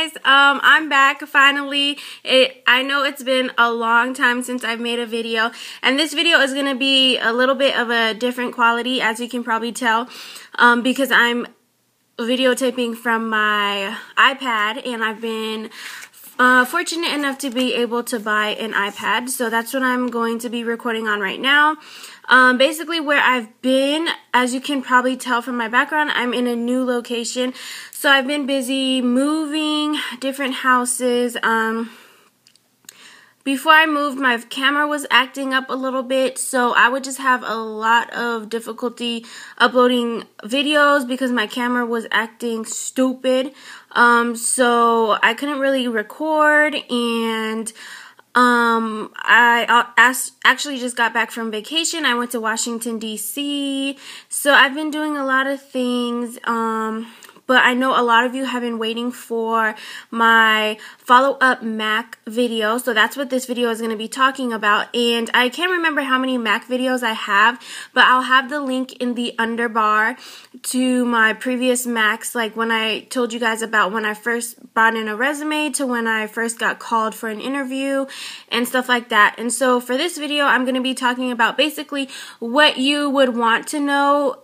guys, I'm back finally. I know it's been a long time since I've made a video, and this video is going to be a little bit of a different quality, as you can probably tell, because I'm videotaping from my iPad, and I've been fortunate enough to be able to buy an iPad, so that's what I'm going to be recording on right now. Basically where I've been, as you can probably tell from my background, I'm in a new location, so I've been busy moving different houses. Before I moved, my camera was acting up a little bit, so I would just have a lot of difficulty uploading videos because my camera was acting stupid. So I couldn't really record, and I actually just got back from vacation. I went to Washington, D.C., so I've been doing a lot of things, but I know a lot of you have been waiting for my follow-up Mac video, so that's what this video is going to be talking about. And I can't remember how many Mac videos I have, but I'll have the link in the underbar to my previous Macs, like when I told you guys about when I first brought in a resume to when I first got called for an interview and stuff like that. And so for this video, I'm going to be talking about basically what you would want to know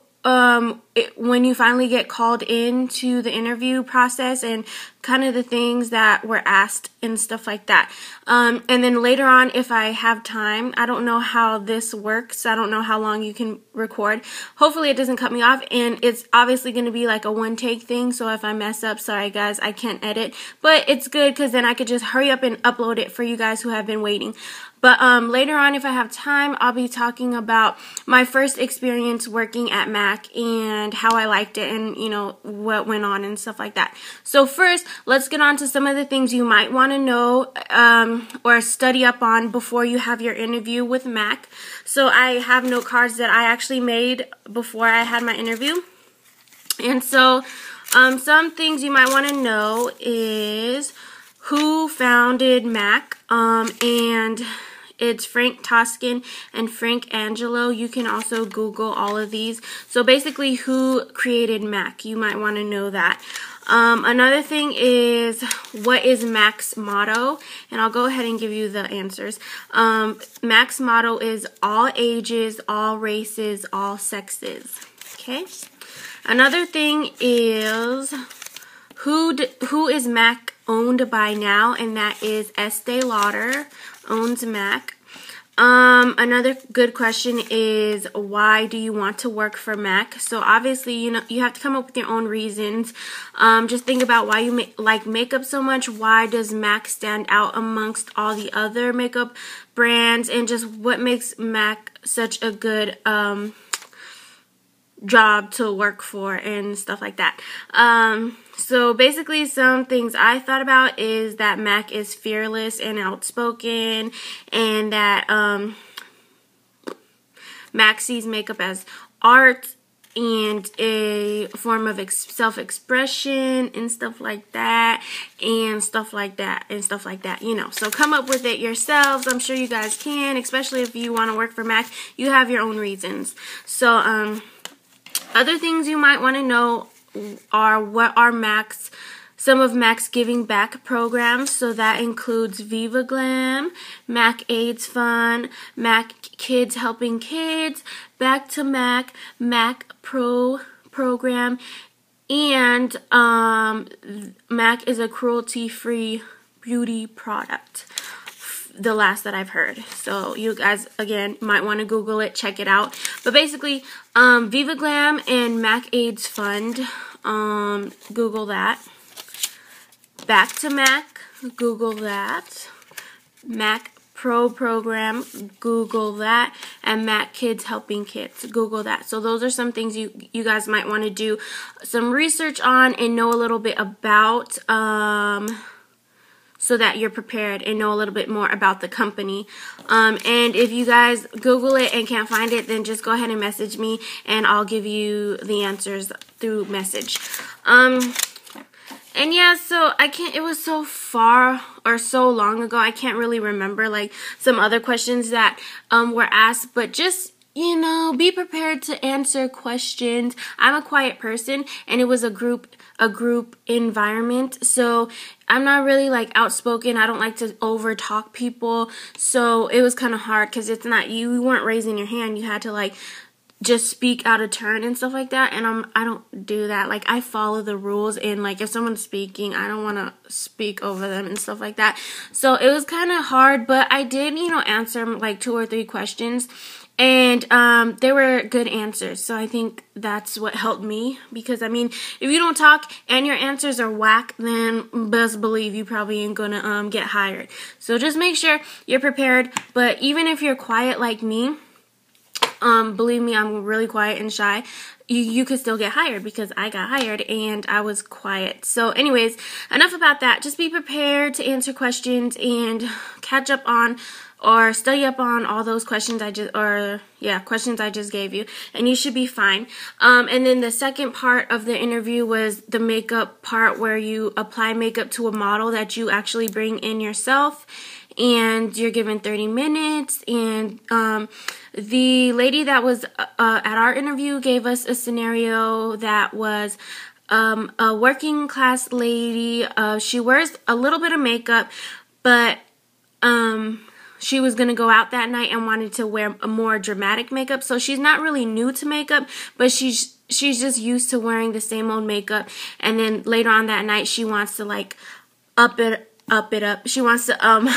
when you finally get called into the interview process, and kind of the things that were asked and stuff like that. And then later on, if I have time, I don't know how this works. I don't know how long you can record. Hopefully it doesn't cut me off, and it's obviously going to be like a one-take thing, so if I mess up, sorry guys, I can't edit. But it's good because then I could just hurry up and upload it for you guys who have been waiting. But later on, if I have time, I'll be talking about my first experience working at Mac and how I liked it, and you know what went on and stuff like that. So first, let's get on to some of the things you might want to know or study up on before you have your interview with Mac. So I have note cards that I actually made before I had my interview. And so some things you might want to know is who founded Mac, and it's Frank Toscan and Frank Angelo. You can also Google all of these. So basically, who created Mac? You might want to know that. Another thing is, what is Mac's motto? And I'll go ahead and give you the answers. Mac's motto is all ages, all races, all sexes. Okay. Another thing is, who is Mac owned by now? And that is Estee Lauder owns Mac. Another good question is, why do you want to work for Mac? So obviously, you know, you have to come up with your own reasons. Just think about why you like makeup so much. Why does Mac stand out amongst all the other makeup brands, and just what makes Mac such a good job to work for and stuff like that. So basically, some things I thought about is that Mac is fearless and outspoken, and that Mac sees makeup as art and a form of self-expression and stuff like that, and stuff like that, and stuff like that, you know. So come up with it yourselves. I'm sure you guys can, especially if you want to work for Mac. You have your own reasons. So other things you might want to know are, what are some of Mac's giving back programs. So that includes Viva Glam, Mac AIDS Fund, Mac Kids Helping Kids, Back to Mac, Mac Pro program, and Mac is a cruelty-free beauty product, the last that I've heard. So you guys, again, might want to Google it, check it out. But basically, Viva Glam and Mac AIDS Fund, Google that. Back to Mac, Google that. Mac Pro program, Google that. And Mac Kids Helping Kids, Google that. So those are some things you guys might want to do some research on and know a little bit about, so that you're prepared and know a little bit more about the company. And if you guys Google it and can't find it, then just go ahead and message me, and I'll give you the answers through message. And yeah, so it was so far or so long ago, I can't really remember like some other questions that were asked, but just, you know, be prepared to answer questions. I'm a quiet person, and it was a group a group environment. So I'm not really like outspoken. I don't like to over talk people. So it was kind of hard because it's not, you weren't raising your hand. You had to like just speak out of turn and stuff like that, and I don't do that. Like, I follow the rules, and like if someone's speaking, I don't want to speak over them and stuff like that. So it was kind of hard, but I did, answer like 2 or 3 questions, and they were good answers. So I think that's what helped me, because I mean, if you don't talk and your answers are whack, then best believe you probably ain't gonna get hired. So just make sure you're prepared. But even if you're quiet like me, believe me, I'm really quiet and shy, you could still get hired, because I got hired and I was quiet. So anyways, enough about that. Just be prepared to answer questions and catch up on or study up on all those questions questions I just gave you, and you should be fine. And then the second part of the interview was the makeup part, where you apply makeup to a model that you actually bring in yourself, and you're given 30 minutes. And the lady that was at our interview gave us a scenario that was a working class lady. She wears a little bit of makeup, but she was going to go out that night and wanted to wear a more dramatic makeup. So she's not really new to makeup, but she's just used to wearing the same old makeup. And then later on that night, she wants to like up it up. She wants to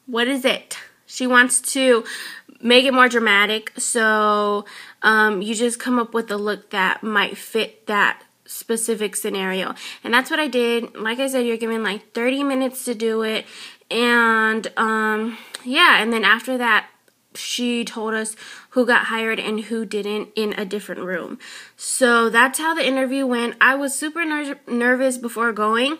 what is it? She wants to make it more dramatic. So you just come up with a look that might fit that specific scenario. And that's what I did. Like I said, you're given like 30 minutes to do it. And yeah, and then after that, she told us who got hired and who didn't in a different room. So that's how the interview went. I was super nervous before going.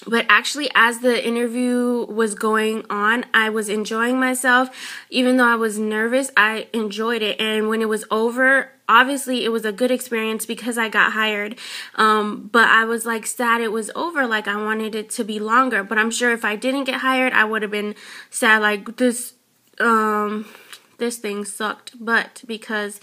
But actually, as the interview was going on, I was enjoying myself. Even though I was nervous, I enjoyed it. And when it was over, obviously it was a good experience because I got hired. But I was like sad it was over. Like, I wanted it to be longer. But I'm sure if I didn't get hired, I would have been sad. Like, this thing sucked. But because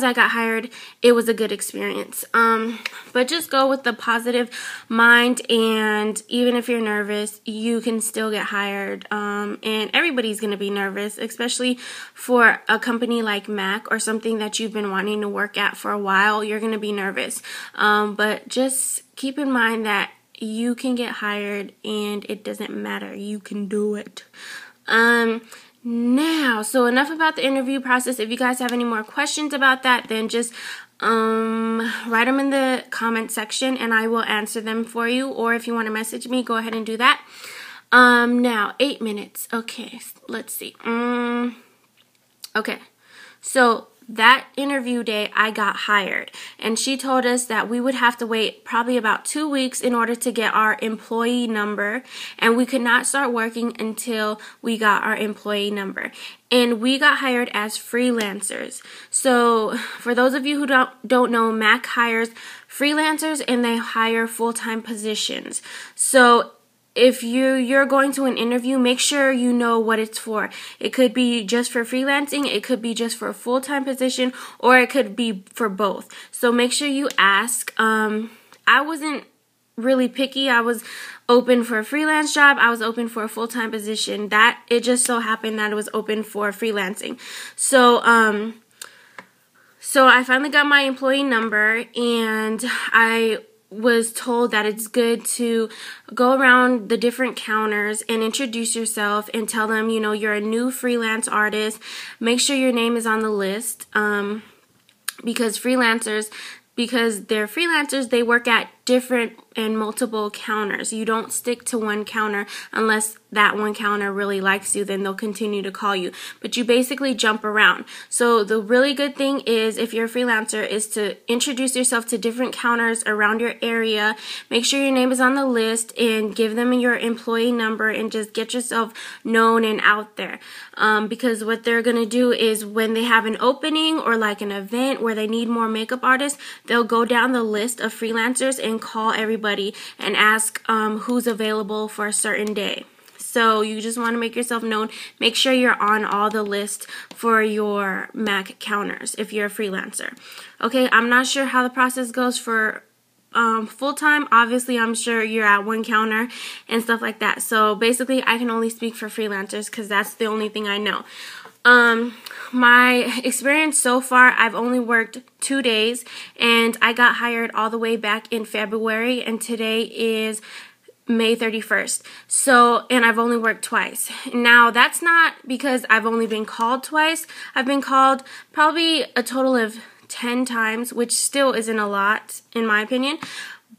I got hired, it was a good experience. But just go with the positive mind, and even if you're nervous, you can still get hired. And everybody's going to be nervous, especially for a company like Mac or something that you've been wanting to work at for a while. You're going to be nervous. But just keep in mind that you can get hired and it doesn't matter. You can do it. Now, so enough about the interview process. If you guys have any more questions about that, then just write them in the comment section and I will answer them for you. Or if you want to message me, go ahead and do that. Now, 8 minutes. Okay, let's see. Okay, so that interview day, I got hired, and she told us that we would have to wait probably about 2 weeks in order to get our employee number, and we could not start working until we got our employee number. And we got hired as freelancers. So for those of you who don't know, Mac hires freelancers and they hire full-time positions. So if you're going to an interview, make sure you know what it's for. It could be just for freelancing, it could be just for a full-time position, or it could be for both. So make sure you ask. I wasn't really picky. I was open for a freelance job. I was open for a full-time position. That it just so happened that it was open for freelancing. So I finally got my employee number, and I was told that it's good to go around the different counters and introduce yourself and tell them, you're a new freelance artist. Make sure your name is on the list, because they're freelancers, they work at different and multiple counters. You don't stick to one counter unless that one counter really likes you, then they'll continue to call you. But you basically jump around. So the really good thing is, if you're a freelancer, is to introduce yourself to different counters around your area. Make sure your name is on the list and give them your employee number and just get yourself known and out there. Because what they're going to do is, when they have an opening or like an event where they need more makeup artists, they'll go down the list of freelancers and call everybody and ask who's available for a certain day. So you just want to make yourself known. Make sure you're on all the lists for your Mac counters if you're a freelancer. Okay, I'm not sure how the process goes for full-time. Obviously, I'm sure you're at one counter and stuff like that. So basically, I can only speak for freelancers because that's the only thing I know. My experience so far, I've only worked 2 days, and I got hired all the way back in February, and today is May 31st. So, and I've only worked twice. Now, that's not because I've only been called twice. I've been called probably a total of 10 times, which still isn't a lot in my opinion.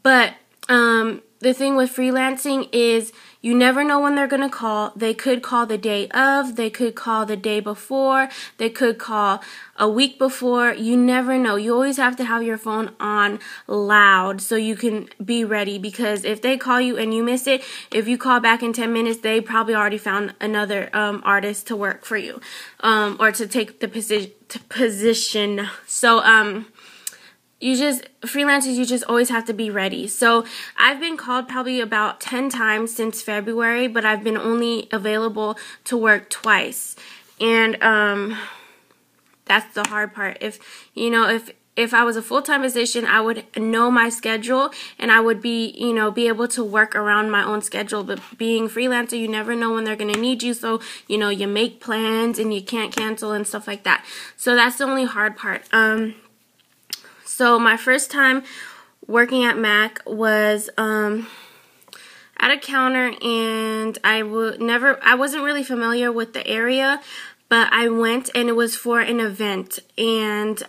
But the thing with freelancing is you never know when they're going to call. They could call the day of, they could call the day before, they could call a week before. You never know. You always have to have your phone on loud so you can be ready, because if they call you and you miss it, if you call back in 10 minutes, they probably already found another artist to work for you, or to take the position. So, freelancers, you just always have to be ready. So I've been called probably about 10 times since February, but I've been only available to work twice. And that's the hard part. If I was a full-time position, I would know my schedule and I would be able to work around my own schedule. But being freelancer, you never know when they're going to need you. So, you make plans and you can't cancel and stuff like that. So that's the only hard part. So my first time working at Mac was at a counter, and I wasn't really familiar with the area, but I went and it was for an event. And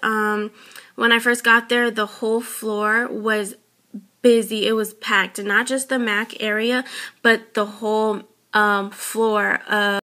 when I first got there, the whole floor was busy. It was packed, and not just the Mac area, but the whole floor of